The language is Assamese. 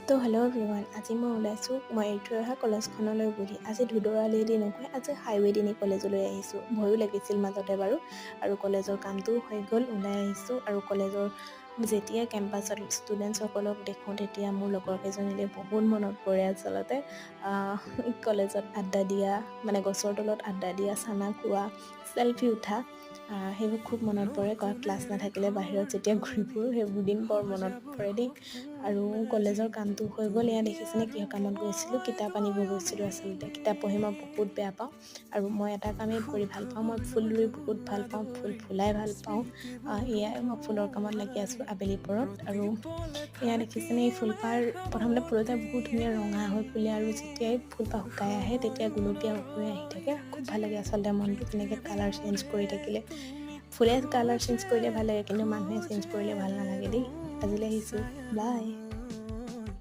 তো হেল্ল' এভৰিৱান, আজি মই ওলাইছোঁ মই এৰি থৈ অহা কলেজখনলৈ বুলি। আজি ধুদৰালি নকয়, আজি হাইৱে দি কলেজলৈ আহিছোঁ। ভয়ো লাগিছিল মাজতে বাৰু, আৰু কলেজৰ কামটোও হৈ গ'ল, ওলাই আহিছোঁ। আৰু কলেজৰ যেতিয়া কেম্পাছত ষ্টুডেণ্টসকলক দেখোঁ তেতিয়া মোৰ লগৰ কেইজনীলৈ বহুত মনত পৰে আচলতে। কলেজত আড্ডা দিয়া, মানে গছৰ তলত আড্ডা দিয়া, চানা খোৱা, চেলফি উঠা, সেইবোৰ খুব মনত পৰে। ক্লাছ নাথাকিলে বাহিৰত যেতিয়া ঘূৰি ফুৰোঁ সেইবোৰ দিন বৰ মনত পৰে দেই। আৰু কলেজৰ কামটো হৈ গ'ল। এয়া দেখিছেনে কিহৰ কামত গৈছিলোঁ? কিতাপ আনিব গৈছিলোঁ। আচলতে কিতাপ পঢ়ি মই বহুত বেয়া পাওঁ, আৰু মই এটা কামেই কৰি ভাল পাওঁ, মই ফুল ৰুই বহুত ভাল পাওঁ, ফুল ফুলাই ভাল পাওঁ। এয়াই মই ফুলৰ কামত লাগি আছোঁ আবেলি পৰত। আৰু এয়া দেখিছেনে এই ফুলপাহ প্ৰথমতে ফুলোতে বহুত ধুনীয়া ৰঙা হৈ ফুলে, আৰু যেতিয়াই ফুলপাহ শুকাই আহে তেতিয়া গুলপীয়া হৈ আহি থাকে। খুব ভাল লাগে আচলতে মনটো তেনেকৈ কালাৰ চেঞ্জ কৰি থাকিলে। ফুলে কালাৰ চেঞ্জ কৰিলে ভাল লাগে, কিন্তু মানুহে চেঞ্জ কৰিলে ভাল নালাগে দেই। আজিলৈ আহিছোঁ, বাই।